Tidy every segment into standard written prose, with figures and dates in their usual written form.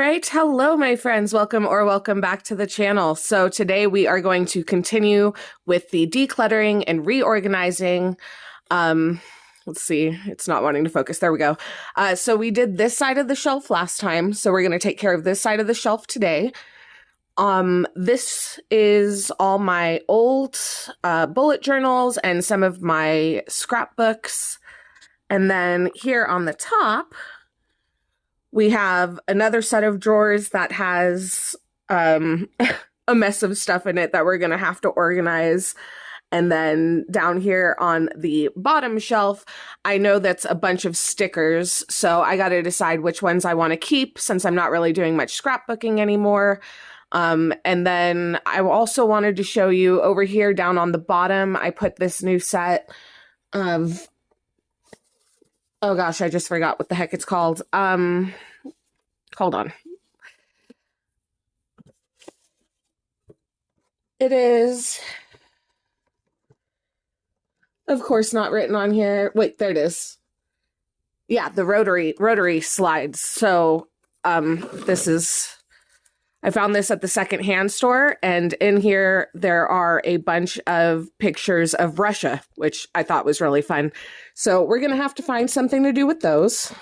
right, hello my friends, welcome back to the channel. So today we are going to continue with the decluttering and reorganizing. Let's see, it's not wanting to focus. There we go. So we did this side of the shelf last time, so we're going to take care of this side of the shelf today. This is all my old bullet journals and some of my scrapbooks. And then here on the top, we have another set of drawers that has a mess of stuff in it that we're going to have to organize. And then down here on the bottom shelf, I know that's a bunch of stickers. So I got to decide which ones I want to keep since I'm not really doing much scrapbooking anymore. And then I also wanted to show you over here down on the bottom, I put this new set of, oh gosh, I just forgot what the heck it's called. Hold on. It is, of course, not written on here. Wait, there it is. Yeah, the rotary slides. So, this is, I found this at the secondhand store, and in here there are a bunch of pictures of Russia, which I thought was really fun. So we're going to have to find something to do with those.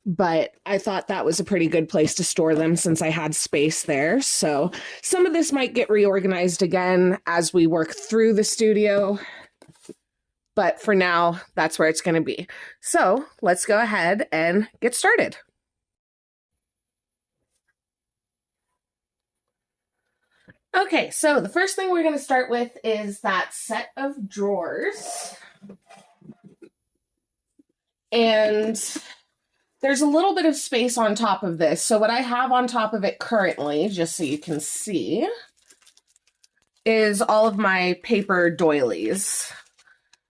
But I thought that was a pretty good place to store them since I had space there. So some of this might get reorganized again as we work through the studio. But for now, that's where it's going to be. So let's go ahead and get started. Okay, so the first thing we're going to start with is that set of drawers. And there's a little bit of space on top of this. So what I have on top of it currently, just so you can see, is all of my paper doilies.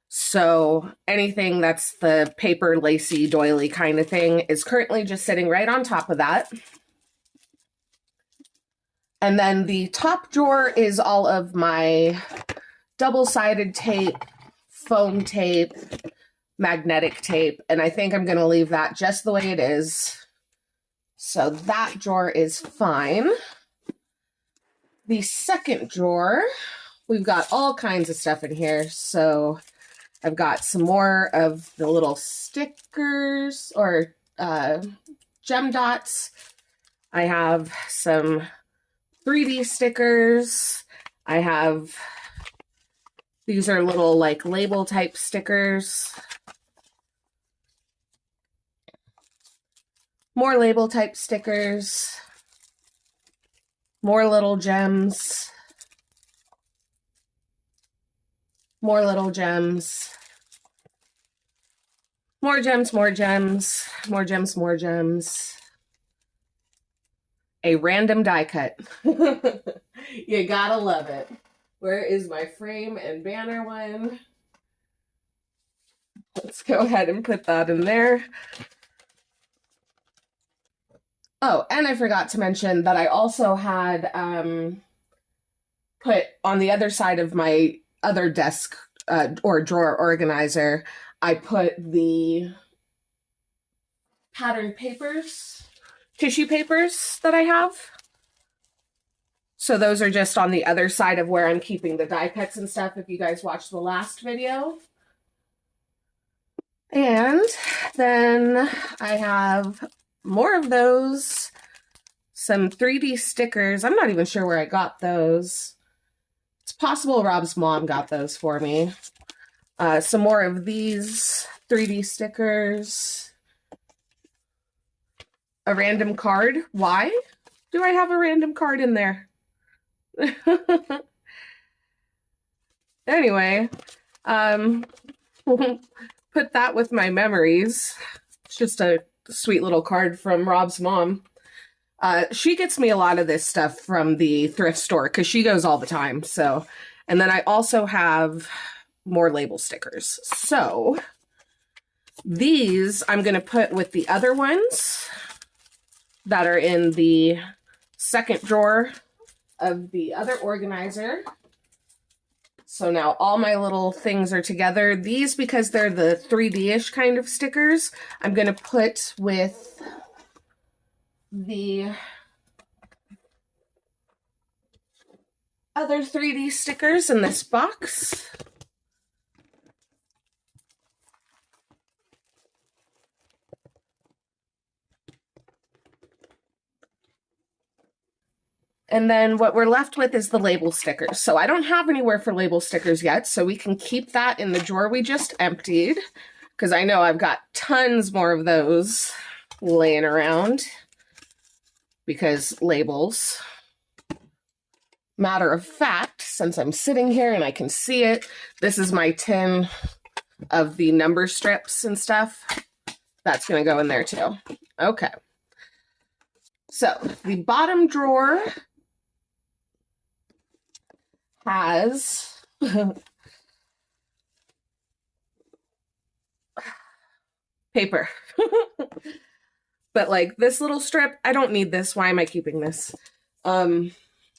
So anything that's the paper lacy doily kind of thing is currently just sitting right on top of that. And then the top drawer is all of my double-sided tape, foam tape, magnetic tape, and I think I'm going to leave that just the way it is. So that drawer is fine. The second drawer, we've got all kinds of stuff in here. So I've got some more of the little stickers or gem dots. I have some 3D stickers. I have, these are little like label type stickers. More label type stickers. More little gems. More little gems. More gems, more gems. More gems, more gems. A random die cut. You gotta love it. Where is my frame and banner one? Let's go ahead and put that in there. Oh, and I forgot to mention that I also had put on the other side of my other desk or drawer organizer, I put the pattern papers, tissue papers that I have. So those are just on the other side of where I'm keeping the die cuts and stuff, if you guys watched the last video. And then I have more of those, some 3D stickers. I'm not even sure where I got those. It's possible Rob's mom got those for me. Some more of these 3D stickers. A random card. Why do I have a random card in there? Anyway, put that with my memories. It's just a sweet little card from Rob's mom. She gets me a lot of this stuff from the thrift store because she goes all the time. So, and then I also have more label stickers. So these I'm going to put with the other ones that are in the second drawer of the other organizer. So now all my little things are together. These, because they're the 3D-ish kind of stickers, I'm going to put with the other 3D stickers in this box. And then what we're left with is the label stickers. So I don't have anywhere for label stickers yet, so we can keep that in the drawer we just emptied, because I know I've got tons more of those laying around, because labels. Matter of fact, since I'm sitting here and I can see it, this is my tin of the number strips and stuff. That's going to go in there too. Okay. So the bottom drawer has paper. But like this little strip, I don't need this. Why am I keeping this?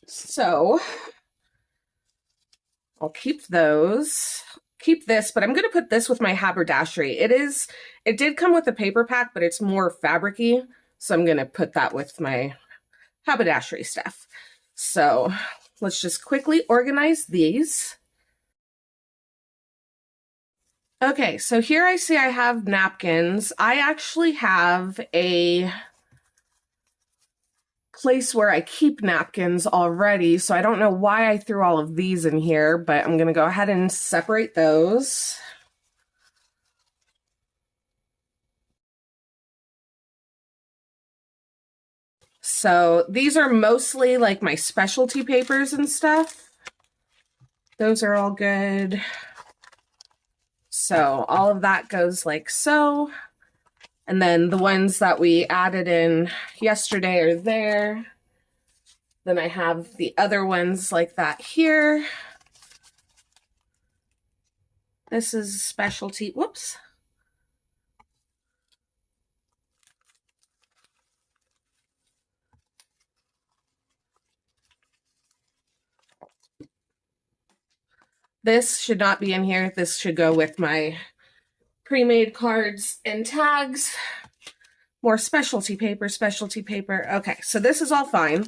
So I'll keep those. Keep this, but I'm going to put this with my haberdashery. It did come with a paper pack, but it's more fabric-y, so I'm going to put that with my haberdashery stuff. So let's just quickly organize these. Okay, so here I see I have napkins. I actually have a place where I keep napkins already, so I don't know why I threw all of these in here, but I'm going to go ahead and separate those. So these are mostly like my specialty papers and stuff. Those are all good. So all of that goes like so. And then the ones that we added in yesterday are there. Then I have the other ones like that here. This is specialty, whoops. This should not be in here. This should go with my pre-made cards and tags. More specialty paper, specialty paper. Okay, so this is all fine.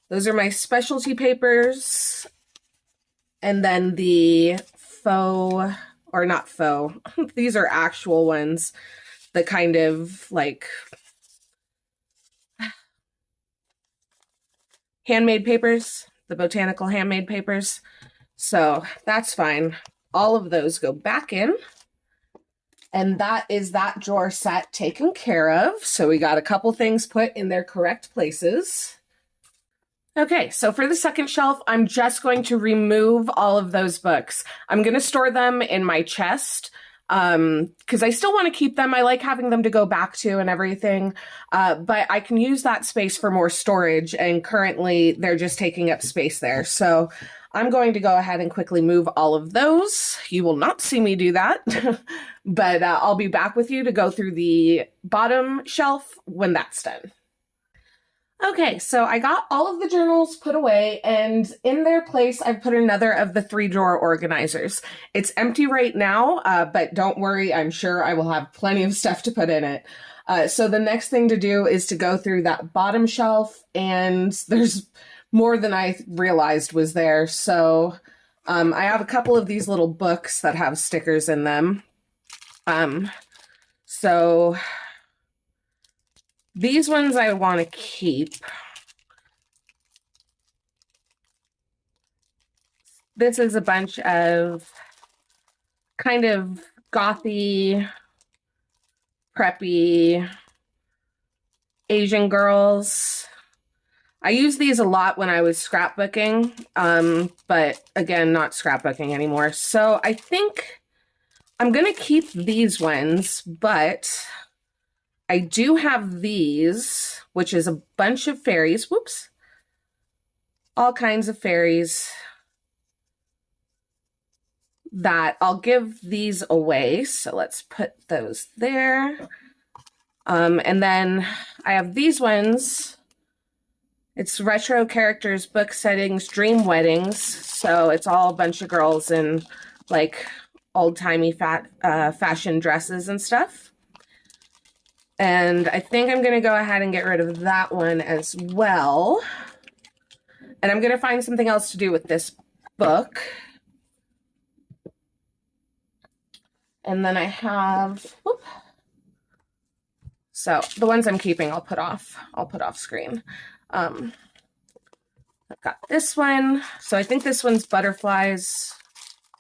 Those are my specialty papers. And then the faux, or not faux, these are actual ones. The kind of like handmade papers, the botanical handmade papers. So that's fine. All of those go back in. And that is that drawer set taken care of. So we got a couple things put in their correct places. Okay, so for the second shelf, I'm just going to remove all of those books. I'm going to store them in my chest because I still want to keep them. I like having them to go back to and everything, but I can use that space for more storage, and currently they're just taking up space there. So I'm going to go ahead and quickly move all of those. You will not see me do that, but I'll be back with you to go through the bottom shelf when that's done. Okay, so I got all of the journals put away, and in their place, I've put another of the 3-drawer organizers. It's empty right now, but don't worry, I'm sure I will have plenty of stuff to put in it. So the next thing to do is to go through that bottom shelf, and there's more than I realized was there. So I have a couple of these little books that have stickers in them. So these ones I want to keep. This is a bunch of kind of gothy, preppy Asian girls. I used these a lot when I was scrapbooking, but again, not scrapbooking anymore. So I think I'm going to keep these ones, but I do have these, which is a bunch of fairies. Whoops. All kinds of fairies that I'll give these away. So let's put those there. And then I have these ones. It's retro characters, book settings, dream weddings. So it's all a bunch of girls in like old-timey fashion dresses and stuff. And I think I'm going to go ahead and get rid of that one as well. And I'm going to find something else to do with this book. And then I have, whoop. So the ones I'm keeping, I'll put off screen. I've got this one. So I think this one's butterflies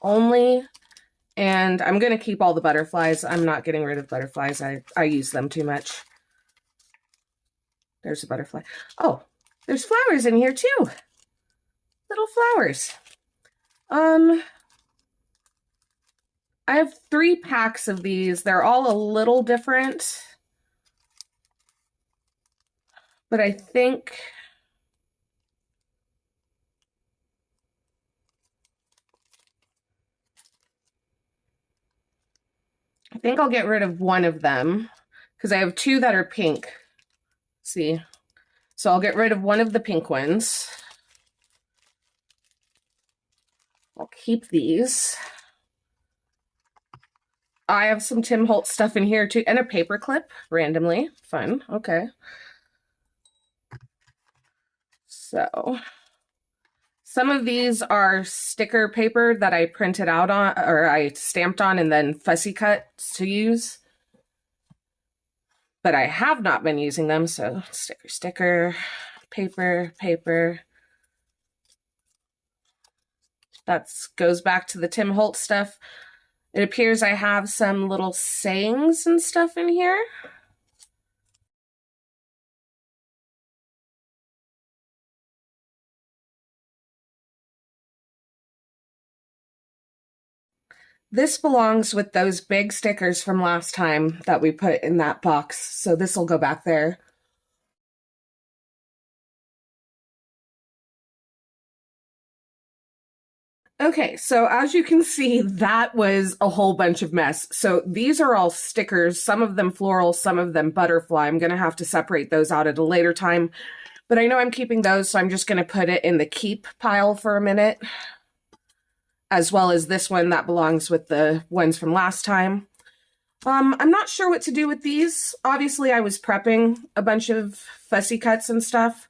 only. And I'm going to keep all the butterflies. I'm not getting rid of butterflies. I use them too much. There's a butterfly. Oh, there's flowers in here too. Little flowers. I have 3 packs of these. They're all a little different. But I think I'll get rid of one of them because I have 2 that are pink. See? So I'll get rid of one of the pink ones. I'll keep these. I have some Tim Holtz stuff in here too, and a paper clip randomly. Fun. Okay. So some of these are sticker paper that I printed out on, or I stamped on and then fussy cut to use. But I have not been using them, so sticker, paper. That goes back to the Tim Holtz stuff. It appears I have some little sayings and stuff in here. This belongs with those big stickers from last time that we put in that box, so this will go back there. Okay, so as you can see, that was a whole bunch of mess. So these are all stickers, some of them floral, some of them butterfly. I'm going to have to separate those out at a later time, but I know I'm keeping those, so I'm just going to put it in the keep pile for a minute, as well as this one that belongs with the ones from last time. I'm not sure what to do with these. Obviously, I was prepping a bunch of fussy cuts and stuff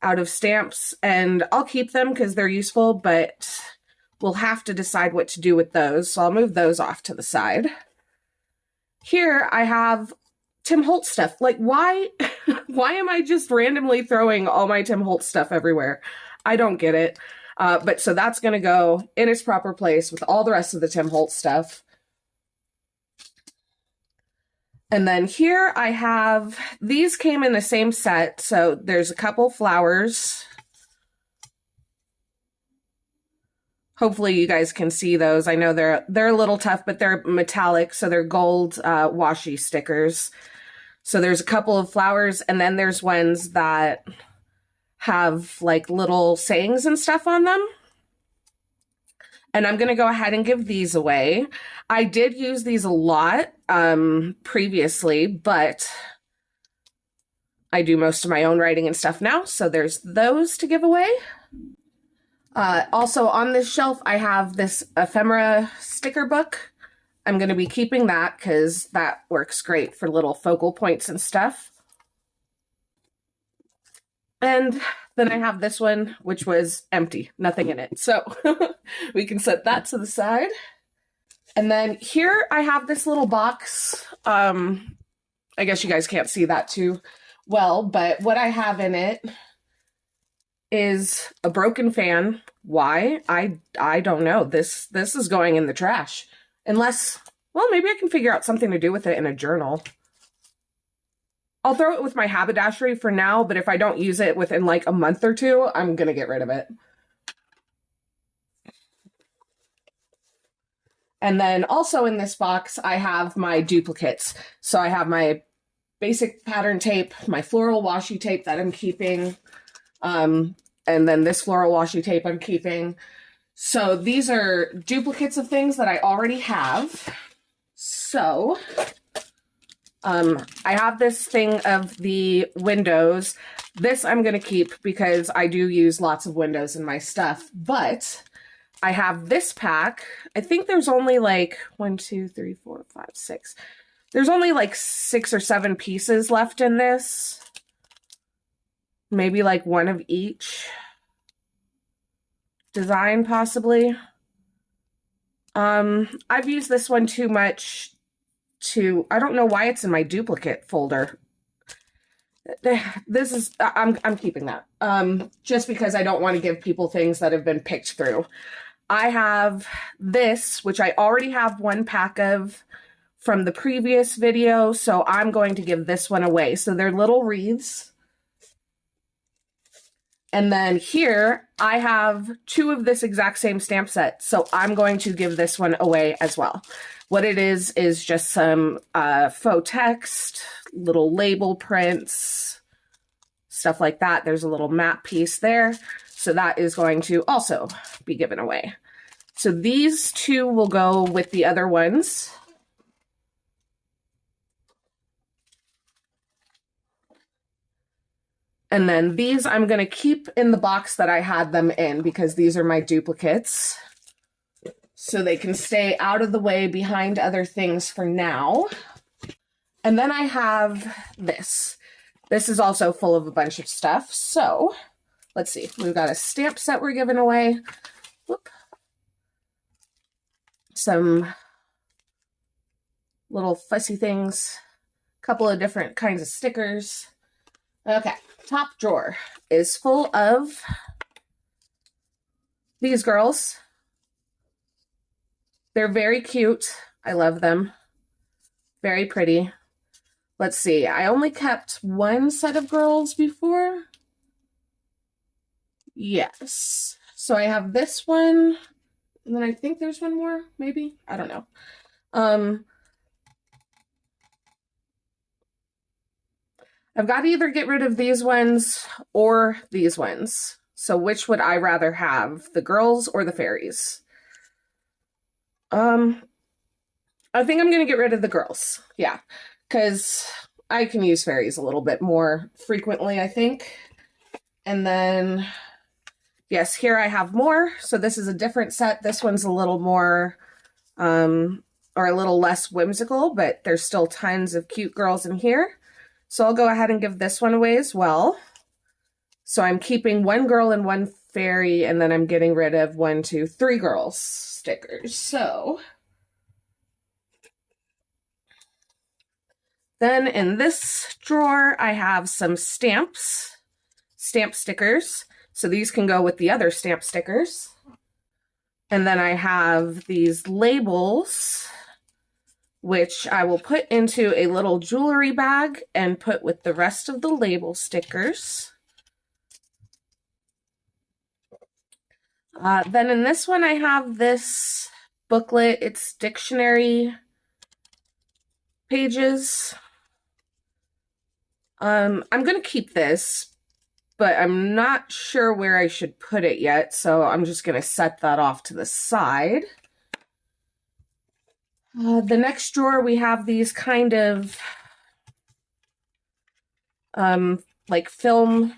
out of stamps, and I'll keep them because they're useful, but we'll have to decide what to do with those, so I'll move those off to the side. Here I have Tim Holtz stuff. Like, why am I just randomly throwing all my Tim Holtz stuff everywhere? I don't get it. But so that's going to go in its proper place with all the rest of the Tim Holtz stuff. And then here I have, these came in the same set, so there's a couple flowers. Hopefully you guys can see those. I know they're a little tough, but they're metallic, so they're gold washi stickers. So there's a couple of flowers, and then there's ones that have like little sayings and stuff on them. And I'm going to go ahead and give these away. I did use these a lot previously, but I do most of my own writing and stuff now, so there's those to give away. Also on this shelf, I have this ephemera sticker book. I'm going to be keeping that because that works great for little focal points and stuff. And then I have this one, which was empty, nothing in it. So we can set that to the side. And then here I have this little box. I guess you guys can't see that too well, but what I have in it is a broken fan. Why? I don't know. This is going in the trash. Unless, well, maybe I can figure out something to do with it in a journal. I'll throw it with my haberdashery for now, but if I don't use it within like a month or two, I'm going to get rid of it. And then also in this box, I have my duplicates. So I have my basic pattern tape, my floral washi tape that I'm keeping, and then this floral washi tape I'm keeping. So these are duplicates of things that I already have. So I have this thing of the windows. This I'm going to keep because I do use lots of windows in my stuff, but I have this pack. I think there's only like 1, 2, 3, 4, 5, 6. There's only like 6 or 7 pieces left in this. Maybe like one of each design, possibly. I've used this one too much to, I don't know why it's in my duplicate folder. This is, I'm keeping that, just because I don't want to give people things that have been picked through. I have this, which I already have 1 pack of from the previous video, so I'm going to give this one away. So they're little wreaths. And then here, I have 2 of this exact same stamp set, so I'm going to give this one away as well. What it is just some faux text, little label prints, stuff like that. There's a little map piece there, so that is going to also be given away. So these 2 will go with the other ones. And then these I'm going to keep in the box that I had them in because these are my duplicates. So they can stay out of the way behind other things for now. And then I have this. This is also full of a bunch of stuff. So let's see. We've got a stamp set we're giving away. Whoop. Some little fussy things. A couple of different kinds of stickers. Okay. Top drawer is full of these girls. They're very cute. I love them. Very pretty. Let's see. I only kept 1 set of girls before. Yes. So I have this one. And then I think there's one more, maybe. I don't know. I've got to either get rid of these ones or these ones. So which would I rather have? The girls or the fairies? I think I'm going to get rid of the girls. Yeah, because I can use fairies a little bit more frequently, I think. And then, yes, here I have more. So this is a different set. This one's a little more, or a little less whimsical, but there's still tons of cute girls in here. So I'll go ahead and give this one away as well. So I'm keeping 1 girl and 1 fairy, and then I'm getting rid of 1, 2, 3 girls stickers. So then in this drawer, I have some stamp stickers. So these can go with the other stamp stickers. And then I have these labels, which I will put into a little jewelry bag and put with the rest of the label stickers. Then in this one, I have this booklet. It's dictionary pages. I'm going to keep this, but I'm not sure where I should put it yet, so I'm just going to set that off to the side. The next drawer, we have these kind of like film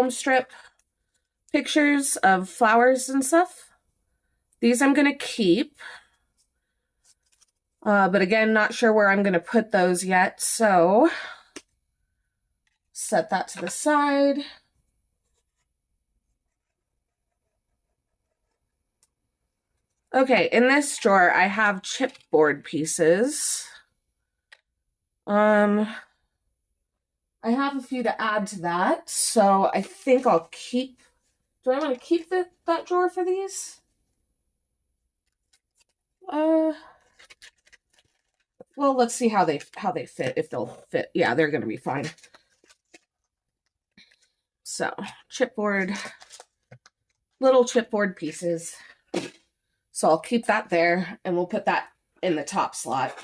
strip pictures of flowers and stuff. These I'm going to keep. But again, not sure where I'm going to put those yet, so set that to the side. Okay, in this drawer, I have chipboard pieces. I have a few to add to that, so I think I'll keep. Do I want to keep that drawer for these? Well, let's see how they fit, if they'll fit. Yeah, they're going to be fine. So, chipboard, little chipboard pieces. So I'll keep that there, and we'll put that in the top slot.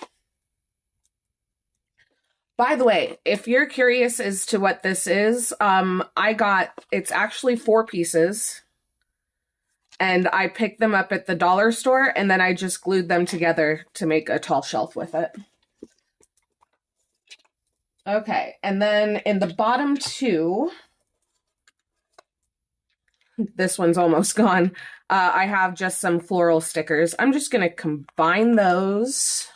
By the way, if you're curious as to what this is, it's actually 4 pieces. And I picked them up at the dollar store, and then I just glued them together to make a tall shelf with it. Okay, and then in the bottom 2, this one's almost gone, I have just some floral stickers. I'm just going to combine those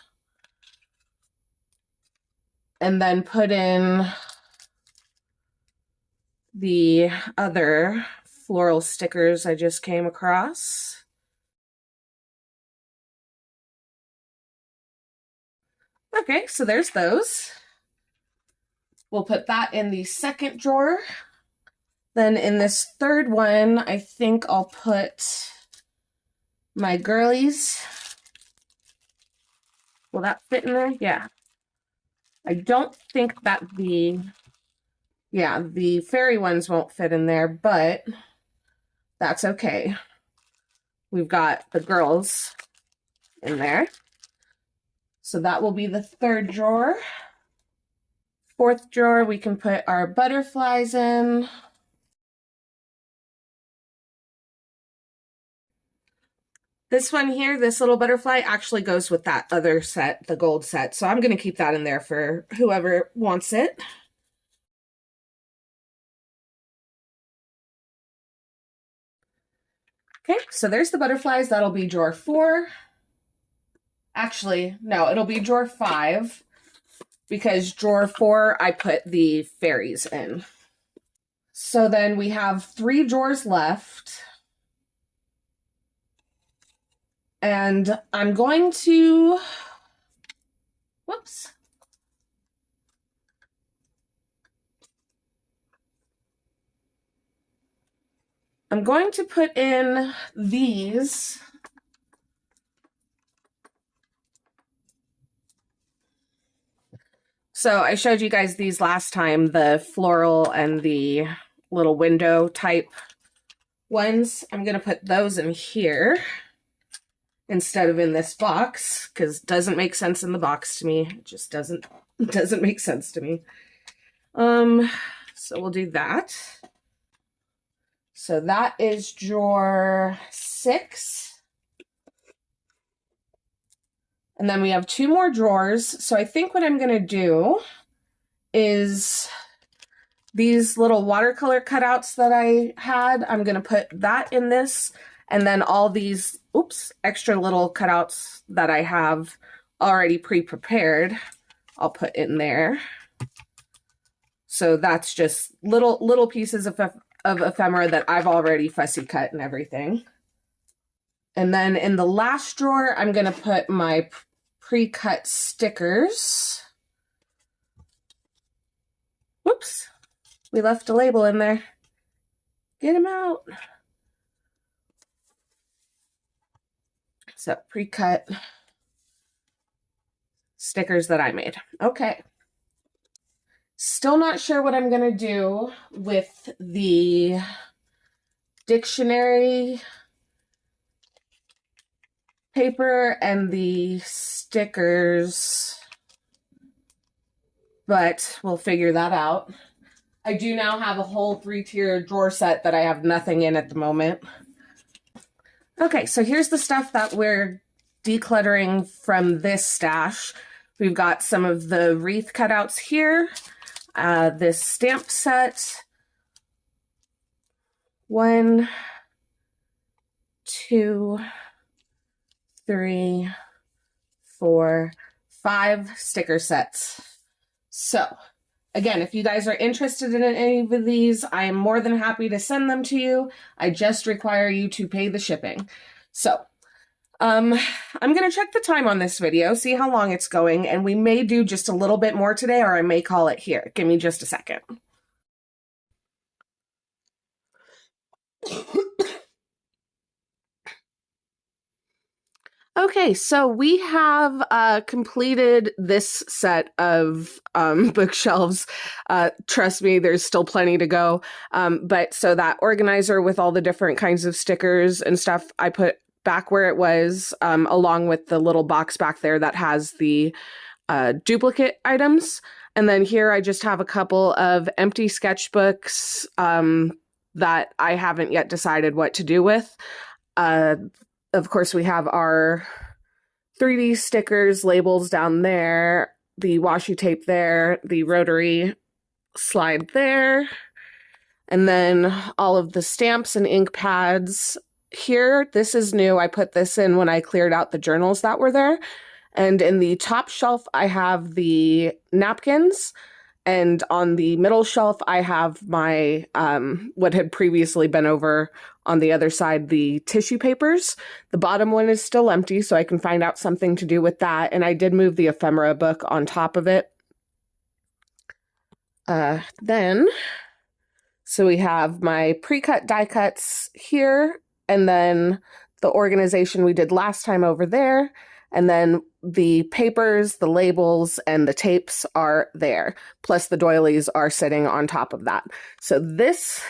and then put in the other floral stickers I just came across. Okay, so there's those. We'll put that in the second drawer. Then in this third one, I think I'll put my girlies. Will that fit in there? Yeah. I don't think that the fairy ones won't fit in there, but that's okay. We've got the girls in there. So that will be the third drawer. Fourth drawer, we can put our butterflies in. This one here, this little butterfly, actually goes with that other set, the gold set. So I'm going to keep that in there for whoever wants it. Okay, so there's the butterflies. That'll be drawer 4. Actually, no, it'll be drawer 5 because drawer 4, I put the fairies in. So then we have 3 drawers left. And I'm going to, whoops. I'm going to put in these. So I showed you guys these last time, the floral and the little window type ones. I'm going to put those in here instead of in this box because it doesn't make sense in the box to me. It just doesn't make sense to me. So we'll do that. So that is drawer 6. And then we have 2 more drawers. So I think what I'm going to do is these little watercolor cutouts that I had, I'm going to put that in this. And then all these, extra little cutouts that I have already pre-prepared, I'll put in there. So that's just little pieces of ephemera that I've already fussy cut and everything. And then in the last drawer, I'm going to put my pre-cut stickers. Whoops, we left a label in there. Get them out. So pre-cut stickers that I made. Okay. Still not sure what I'm going to do with the dictionary paper and the stickers, but we'll figure that out. I do now have a whole 3-tier drawer set that I have nothing in at the moment. Okay, so here's the stuff that we're decluttering from this stash. We've got some of the wreath cutouts here. This stamp set. 1, 2, 3, 4, 5 sticker sets. So, again, if you guys are interested in any of these, I am more than happy to send them to you. I just require you to pay the shipping. So, I'm going to check the time on this video, see how long it's going, and we may do just a little bit more today, or I may call it here. Give me just a second. Okay, so we have completed this set of bookshelves. Trust me, there's still plenty to go. But so that organizer with all the different kinds of stickers and stuff, I put back where it was, along with the little box back there that has the duplicate items. And then here I just have a couple of empty sketchbooks that I haven't yet decided what to do with. Of course, we have our 3D stickers, labels down there, the washi tape there, the rotary slide there, and then all of the stamps and ink pads here. This is new. I put this in when I cleared out the journals that were there. And in the top shelf, I have the napkins. And on the middle shelf, I have my, what had previously been over on the other side, the tissue papers. The bottom one is still empty, so I can find out something to do with that. And I did move the ephemera book on top of it. So we have my pre-cut die cuts here, and then the organization we did last time over there. And then the papers, the labels, and the tapes are there. Plus the doilies are sitting on top of that. So this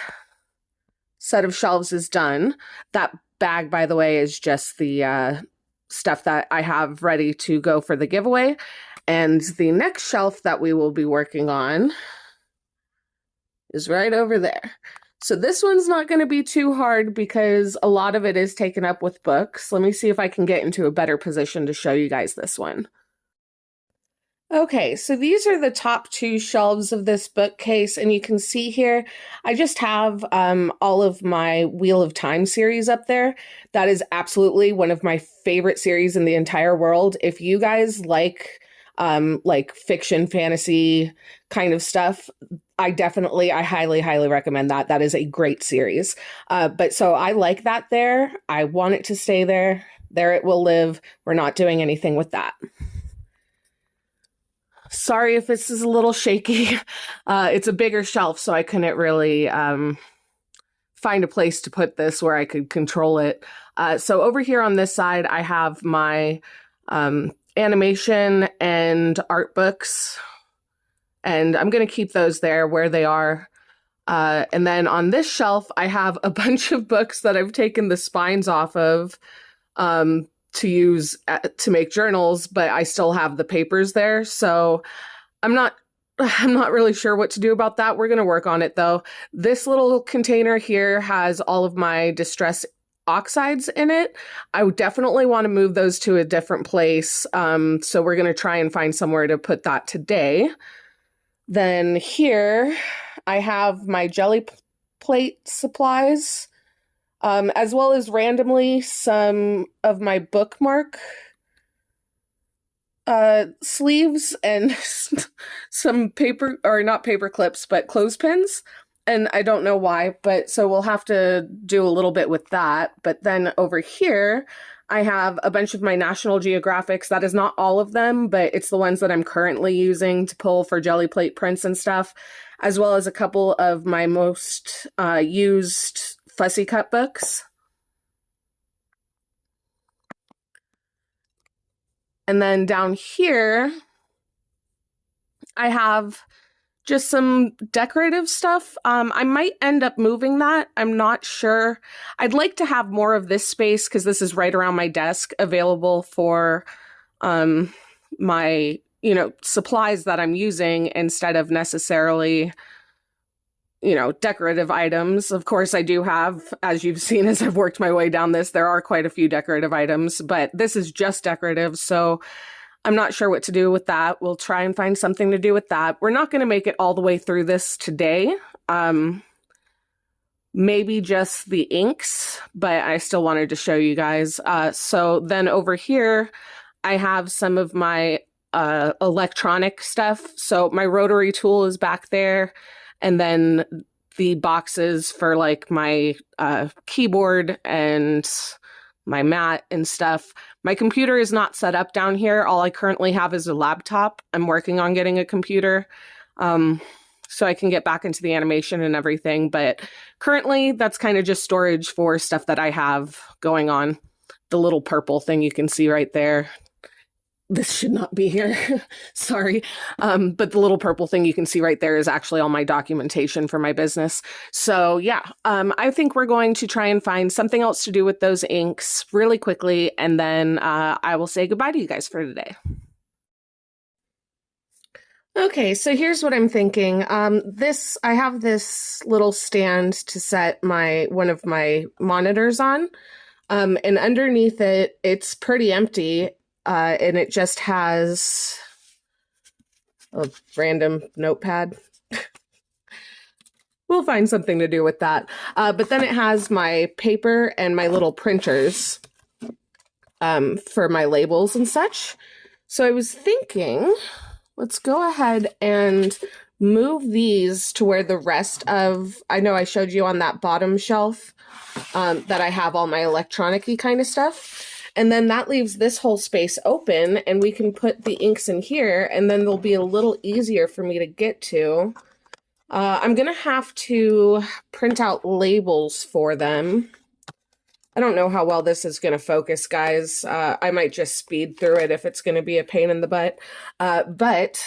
set of shelves is done. That bag, by the way, is just the stuff that I have ready to go for the giveaway. And the next shelf that we will be working on is right over there. So this one's not going to be too hard because a lot of it is taken up with books. Let me see if I can get into a better position to show you guys this one. Okay, so these are the top two shelves of this bookcase, and you can see here, I just have all of my Wheel of Time series up there. That is absolutely one of my favorite series in the entire world. If you guys like fiction, fantasy kind of stuff, I highly, highly recommend that. That is a great series. But so I like that there. I want it to stay there. There it will live. We're not doing anything with that. Sorry if this is a little shaky. It's a bigger shelf, so I couldn't really find a place to put this where I could control it. So over here on this side, I have my animation and art books. And I'm going to keep those there where they are. And then on this shelf, I have a bunch of books that I've taken the spines off of to use to make journals, but I still have the papers there. So I'm not really sure what to do about that. We're going to work on it though. This little container here has all of my distress oxides in it. I would definitely want to move those to a different place. So we're going to try and find somewhere to put that today. Then here I have my jelly plate supplies, as well as randomly some of my bookmark sleeves and some paper, or not paper clips, but clothespins. And I don't know why, but so we'll have to do a little bit with that. But then over here, I have a bunch of my National Geographics. That is not all of them, but it's the ones that I'm currently using to pull for jelly plate prints and stuff, as well as a couple of my most used fussy cut books. And then down here, I have just some decorative stuff. I might end up moving that. I'm not sure. I'd like to have more of this space because this is right around my desk available for my, supplies that I'm using instead of necessarily, decorative items. Of course, I do have, as you've seen as I've worked my way down this, there are quite a few decorative items, but this is just decorative. So I'm not sure what to do with that. We'll try and find something to do with that. We're not going to make it all the way through this today. Maybe just the inks, but I still wanted to show you guys. So then over here, I have some of my electronic stuff. So my rotary tool is back there. And then the boxes for like my keyboard and my mat and stuff. My computer is not set up down here. All I currently have is a laptop. I'm working on getting a computer so I can get back into the animation and everything. But currently, that's kind of just storage for stuff that I have going on. The little purple thing you can see right there. This should not be here. Sorry. But the little purple thing you can see right there is actually all my documentation for my business. So yeah, I think we're going to try and find something else to do with those inks really quickly. And then I will say goodbye to you guys for today. Okay, so here's what I'm thinking. I have this little stand to set one of my monitors on. And underneath it, it's pretty empty. And it just has a random notepad. We'll find something to do with that. But then it has my paper and my little printers for my labels and such. So I was thinking, let's go ahead and move these to where the rest of, I know I showed you on that bottom shelf that I have all my electronic-y kind of stuff. And then that leaves this whole space open, and we can put the inks in here, and then they'll be a little easier for me to get to. I'm gonna have to print out labels for them. I don't know how well this is gonna focus, guys. I might just speed through it if it's gonna be a pain in the butt. But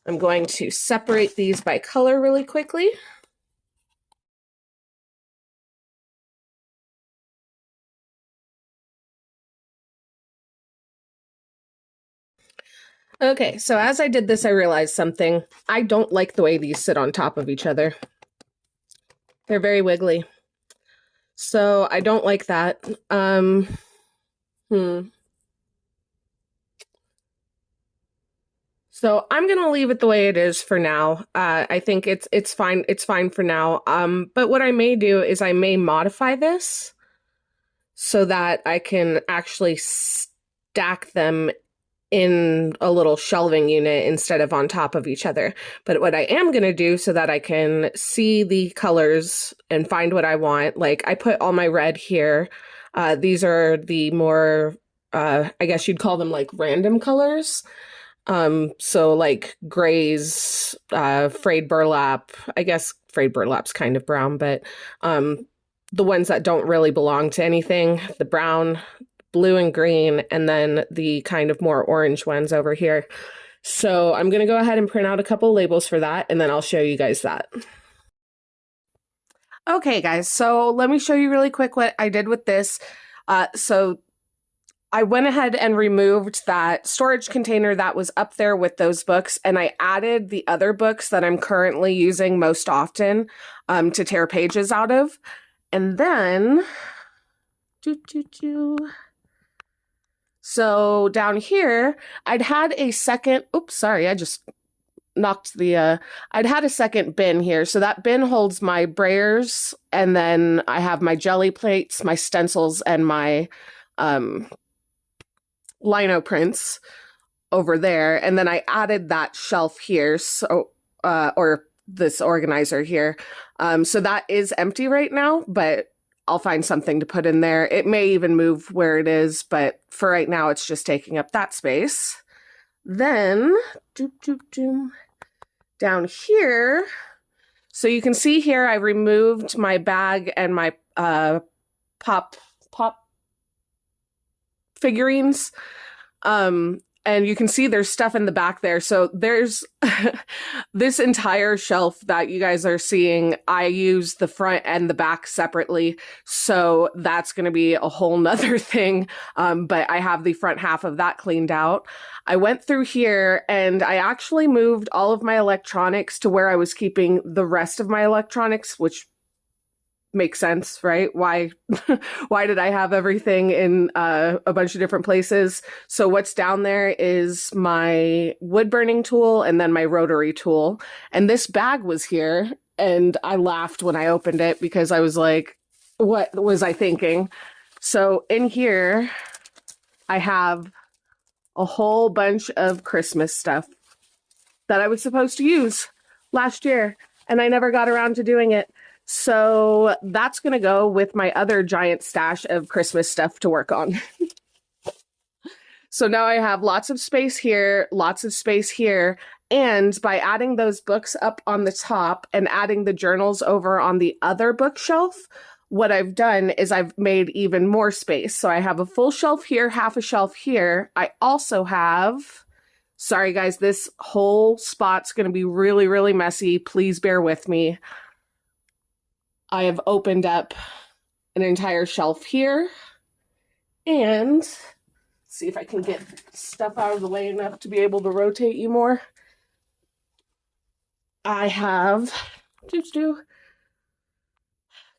I'm going to separate these by color really quickly. Okay, so as I did this, I realized something. I don't like the way these sit on top of each other. They're very wiggly. So I don't like that. So I'm gonna leave it the way it is for now. I think it's fine. It's fine for now. But what I may do is I may modify this so that I can actually stack them in a little shelving unit instead of on top of each other. But what I am going to do so that I can see the colors and find what I want, like I put all my red here. These are the more, I guess you'd call them like random colors. So like grays, frayed burlap, I guess frayed burlap's kind of brown, but the ones that don't really belong to anything, the brown, blue and green, and then the kind of more orange ones over here. So I'm going to go ahead and print out a couple labels for that, and then I'll show you guys that. Okay, guys, so let me show you really quick what I did with this. So I went ahead and removed that storage container that was up there with those books, and I added the other books that I'm currently using most often to tear pages out of. And then, so down here, I'd had a second, oops, sorry, I just knocked the, I'd had a second bin here. So that bin holds my brayers, and then I have my jelly plates, my stencils, and my lino prints over there. And then I added that shelf here, so, or this organizer here. So that is empty right now, but I'll find something to put in there. It may even move where it is, but for right now, it's just taking up that space. Then, down here, so you can see here, I removed my bag and my pop figurines. And you can see there's stuff in the back there. So there's this entire shelf that you guys are seeing. I use the front and the back separately. So that's going to be a whole nother thing. But I have the front half of that cleaned out. I went through here and I actually moved all of my electronics to where I was keeping the rest of my electronics, which makes sense, right? Why did I have everything in a bunch of different places? So what's down there is my wood burning tool and then my rotary tool. And this bag was here, and I laughed when I opened it because I was like, what was I thinking? So in here, I have a whole bunch of Christmas stuff that I was supposed to use last year, and I never got around to doing it. So that's going to go with my other giant stash of Christmas stuff to work on. So now I have lots of space here, lots of space here. And by adding those books up on the top and adding the journals over on the other bookshelf, what I've done is I've made even more space. So I have a full shelf here, half a shelf here. I also have, sorry guys, this whole spot's going to be really, really messy. Please bear with me. I have opened up an entire shelf here, and see if I can get stuff out of the way enough to be able to rotate you more. I have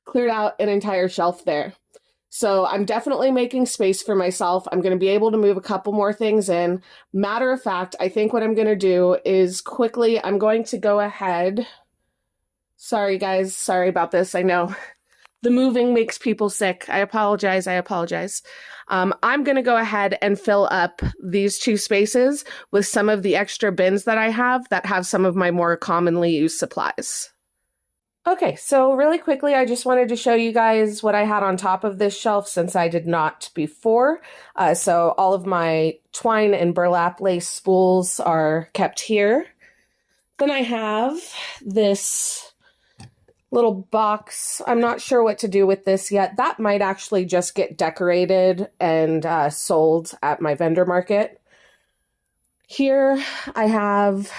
cleared out an entire shelf there. So I'm definitely making space for myself. I'm going to be able to move a couple more things in. Matter of fact, I think what I'm going to do is quickly, I'm going to go ahead. Sorry guys, sorry about this. I know The moving makes people sick. I apologize. I'm going to go ahead and fill up these two spaces with some of the extra bins that I have that have some of my more commonly used supplies. Okay, so really quickly, I just wanted to show you guys what I had on top of this shelf since I did not before. So all of my twine and burlap lace spools are kept here. Then I have this little box. I'm not sure what to do with this yet. That might actually just get decorated and sold at my vendor market. Here I have,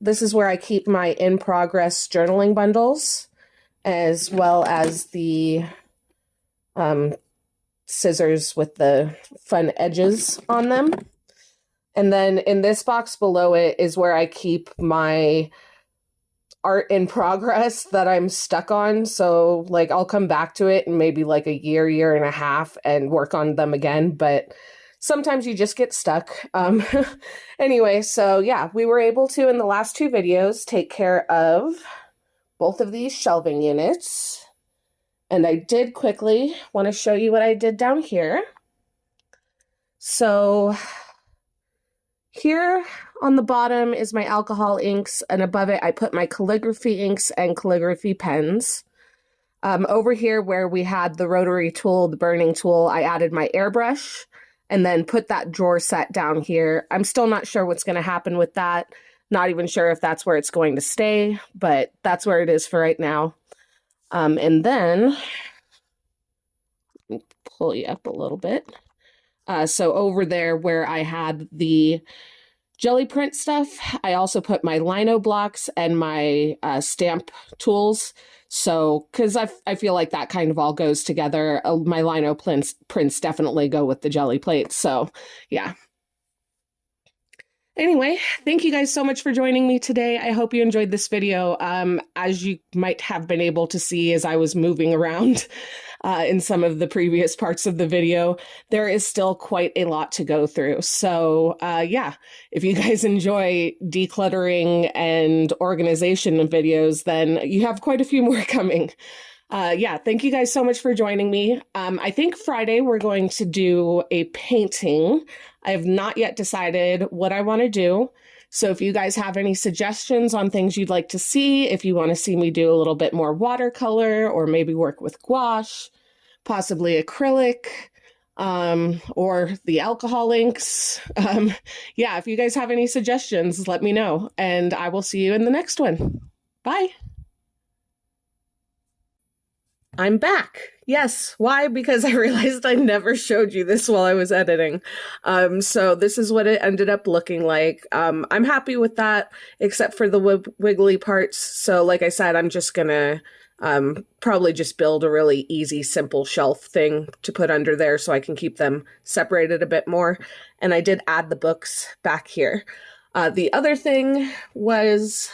this is where I keep my in-progress journaling bundles, as well as the scissors with the fun edges on them. And then in this box below it is where I keep my art in progress that I'm stuck on. So like I'll come back to it in maybe like a year and a half and work on them again. But sometimes you just get stuck. Anyway, so yeah, we were able to, in the last two videos, take care of both of these shelving units. And I did quickly want to show you what I did down here. So here on the bottom is my alcohol inks, and above it I put my calligraphy inks and calligraphy pens. Over here where we had the rotary tool, the burning tool, I added my airbrush and then put that drawer set down here. I'm still not sure what's going to happen with that. Not even sure if that's where it's going to stay, but that's where it is for right now. And then, let me pull you up a little bit. So over there where I had the jelly print stuff, I also put my lino blocks and my stamp tools. So, because I feel like that kind of all goes together. My lino prints definitely go with the jelly plates. So, yeah. Anyway, thank you guys so much for joining me today. I hope you enjoyed this video. As you might have been able to see as I was moving around in some of the previous parts of the video, there is still quite a lot to go through. So yeah, if you guys enjoy decluttering and organization videos, then you have quite a few more coming. Yeah, thank you guys so much for joining me. I think Friday we're going to do a painting. I have not yet decided what I want to do. So if you guys have any suggestions on things you'd like to see, if you want to see me do a little bit more watercolor or maybe work with gouache, possibly acrylic, or the alcohol inks. Yeah, if you guys have any suggestions, let me know, and I will see you in the next one. Bye. I'm back. Yes. Why? Because I realized I never showed you this while I was editing. So this is what it ended up looking like. I'm happy with that, except for the wiggly parts. So like I said, I'm just gonna probably just build a really easy, simple shelf thing to put under there so I can keep them separated a bit more. And I did add the books back here. The other thing was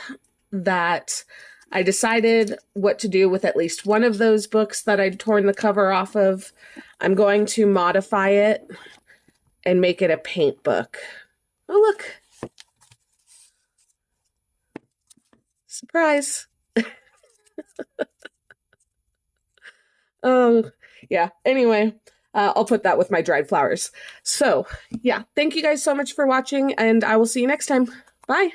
that I decided what to do with at least one of those books that I'd torn the cover off of. I'm going to modify it and make it a paint book. Oh, look. Surprise. Oh, yeah. Anyway, I'll put that with my dried flowers. So, yeah. Thank you guys so much for watching, and I will see you next time. Bye.